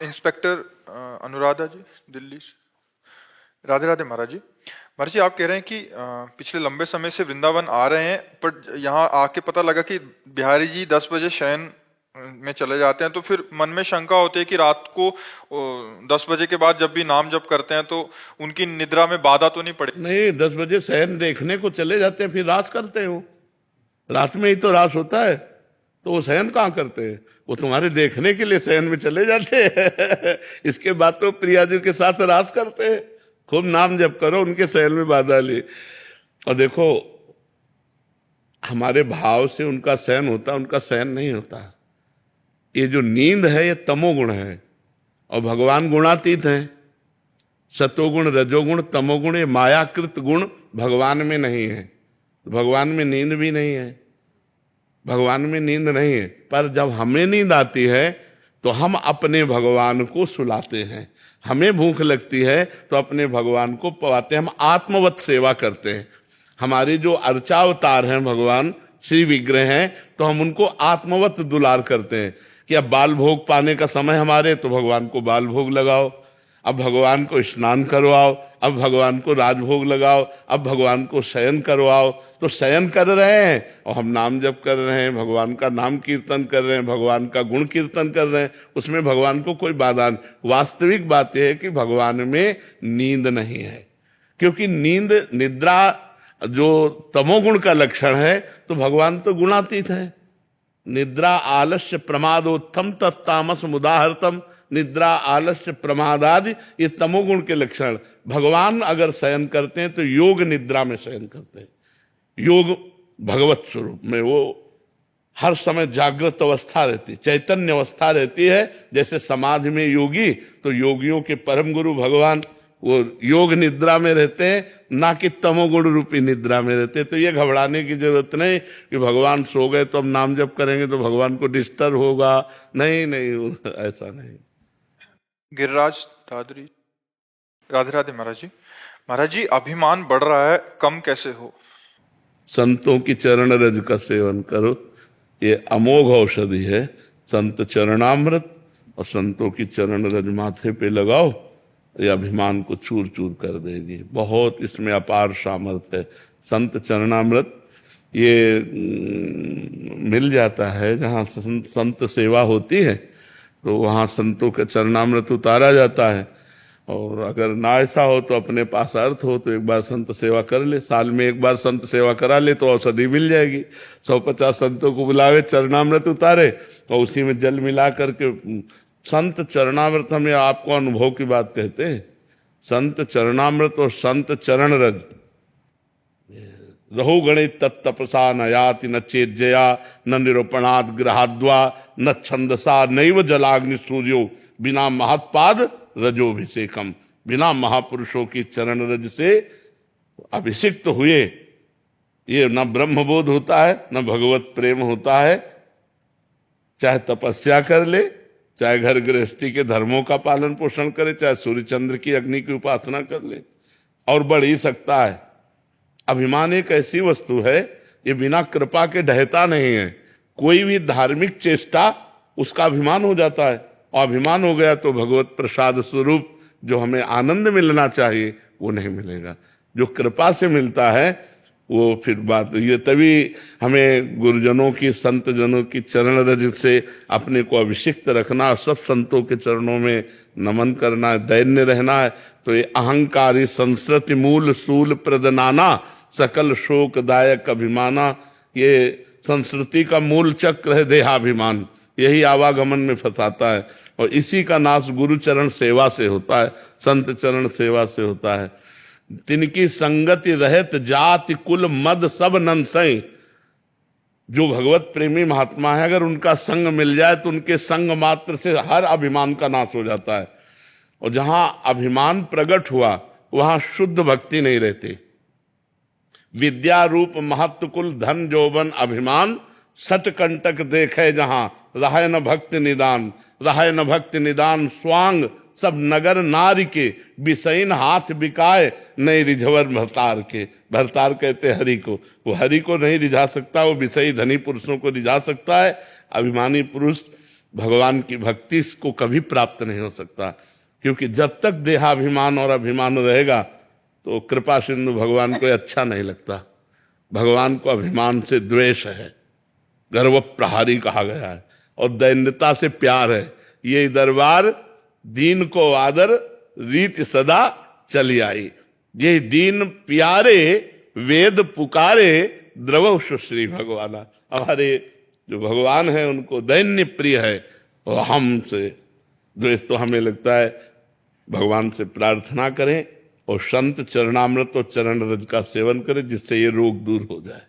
Inspector Anuradha जी, दिल्ली से। राधे राधे महाराज जी। महाराज जी, आप कह रहे हैं कि पिछले लंबे समय से वृंदावन आ रहे हैं, पर यहाँ आके पता लगा कि बिहारी जी 10 बजे शयन में चले जाते हैं, तो फिर मन में शंका होती है कि रात को 10 बजे के बाद जब भी नाम जप करते हैं तो उनकी निद्रा में बाधा तो नहीं पड़ेगी? नहीं, 10 बजे शयन देखने को चले जाते हैं, फिर रास करते हो। रात में ही तो रास होता है, तो वो शयन कहाँ करते हैं? वो तुम्हारे देखने के लिए शयन में चले जाते हैं। इसके बाद तो प्रिया जी के साथ रास करते हैं। खूब नाम जप करो, उनके शयन में बाधा ले। और देखो, हमारे भाव से उनका शयन होता, उनका शयन नहीं होता। ये जो नींद है ये तमोगुण है, और भगवान गुणातीत हैं। सतोगुण, रजोगुण, तमोगुण, ये मायाकृत गुण भगवान में नहीं है। भगवान में नींद भी नहीं है, भगवान में नींद नहीं है। पर जब हमें नींद आती है तो हम अपने भगवान को सुलाते हैं। हमें भूख लगती है तो अपने भगवान को पवाते हैं। हम आत्मवत सेवा करते हैं। हमारे जो अर्चावतार हैं भगवान श्री विग्रह हैं, तो हम उनको आत्मवत दुलार करते हैं कि अब बाल भोग पाने का समय हमारे, तो भगवान को बाल भोग लगाओ। अब भगवान को स्नान करवाओ, अब भगवान को राजभोग लगाओ, अब भगवान को शयन करवाओ। तो शयन कर रहे हैं और हम नाम जप कर रहे हैं, भगवान का नाम कीर्तन कर रहे हैं, भगवान का गुण कीर्तन कर रहे हैं। उसमें भगवान को कोई बाधा नहीं। वास्तविक बात यह है कि भगवान में नींद नहीं है, क्योंकि नींद, निद्रा जो तमोगुण का लक्षण है, तो भगवान तो गुणातीत है। निद्रा आलस्य प्रमादोत्थम तत्तामस मुदाहरतम। निद्रा आलस्य प्रमादादि ये तमोगुण के लक्षण। भगवान अगर शयन करते हैं तो योग निद्रा में शयन करते हैं। योग भगवत स्वरूप में वो हर समय जागृत अवस्था रहती, चैतन्य अवस्था रहती है। जैसे समाधि में योगी, तो योगियों के परम गुरु भगवान वो योग निद्रा में रहते हैं, ना कि तमोगुण रूपी निद्रा में रहते हैं। तो ये घबराने की जरूरत नहीं कि भगवान सो गए तो हम नाम जप करेंगे तो भगवान को डिस्टर्ब होगा। नहीं नहीं, ऐसा नहीं। गिरिराज दादरी। राधे राधे महाराज जी। महाराज जी, अभिमान बढ़ रहा है, कम कैसे हो? संतों की चरण रज का सेवन करो, ये अमोघ औषधि है। संत चरणामृत और संतों की चरण रज माथे पे लगाओ, ये अभिमान को चूर चूर कर देगी। बहुत इसमें अपार सामर्थ्य है। संत चरणामृत ये मिल जाता है जहाँ संत सेवा होती है, तो वहाँ संतों का चरणामृत उतारा जाता है। और अगर ना ऐसा हो तो अपने पास अर्थ हो तो एक बार संत सेवा कर ले, साल में एक बार संत सेवा करा ले तो औषधि मिल जाएगी। 150 संतों को बुलावे, चरणामृत उतारे और उसी में जल मिला करके। संत चरणामृत, हमें आपको अनुभव की बात कहते हैं। संत चरणामृत और संत चरण रज, रहो गणित तत्तपसा न याति न चेज्जया न निरूपणात् ग्रहाद्वा न छंदसा नैव जलाग्नि सूर्यो बिना महत्पाद रजोभिषेकम। बिना महापुरुषों की चरण रज से अभिषिक्त हुए ये न ब्रह्मबोध होता है, न भगवत प्रेम होता है। चाहे तपस्या कर ले, चाहे घर गृहस्थी के धर्मों का पालन पोषण करे, चाहे सूर्य चंद्र की अग्नि की उपासना कर ले, और बढ़ ही सकता है। अभिमान एक ऐसी वस्तु है, ये बिना कृपा के ढहता नहीं है। कोई भी धार्मिक चेष्टा उसका अभिमान हो जाता है, और अभिमान हो गया तो भगवत प्रसाद स्वरूप जो हमें आनंद मिलना चाहिए वो नहीं मिलेगा। जो कृपा से मिलता है वो फिर बात ये, तभी हमें गुरुजनों की, संत जनों की चरण रज से अपने को अभिषिक्त रखना, सब संतों के चरणों में नमन करना है, दैन्य रहना है। तो ये अहंकारी संस्कृति मूल सूल प्रदनाना सकल शोकदायक अभिमाना, ये संस्कृति का मूल चक्र है देहाभिमान। यही आवागमन में फंसाता है, और इसी का नाश गुरु चरण सेवा से होता है, संत चरण सेवा से होता है। तिनकी संगति रहत जाति कुल मद सब नंसई। जो भगवत प्रेमी महात्मा है, अगर उनका संग मिल जाए तो उनके संग मात्र से हर अभिमान का नाश हो जाता है। और जहां अभिमान प्रकट हुआ वहां शुद्ध भक्ति नहीं रहती। विद्या रूप महत्व कुल धन जोबन अभिमान सट कंटक देखे जहां रहे न भक्ति निदान। रहे न भक्ति निदान स्वांग सब नगर नारी के बिसैन हाथ बिकाए नहीं रिझवर भरतार के। भरतार कहते हरि को, वो हरि को नहीं रिझा सकता, वो विषयी धनी पुरुषों को रिझा सकता है। अभिमानी पुरुष भगवान की भक्ति इसको कभी प्राप्त नहीं हो सकता, क्योंकि जब तक देहाभिमान और अभिमान रहेगा तो कृपा सिंधु भगवान को अच्छा नहीं लगता। भगवान को अभिमान से द्वेष है, गर्व प्रहारी कहा गया है, और दैन्यता से प्यार है। ये दरबार दीन को आदर रीत सदा चली आई। ये दीन प्यारे वेद पुकारे द्रवौ सुश्री भगवाना। हमारे जो भगवान है उनको दैन्य प्रिय है, और हमसे द्वेष। तो हमें लगता है भगवान से प्रार्थना करें और संत चरणामृत और चरण रज का सेवन करें, जिससे ये रोग दूर हो जाए।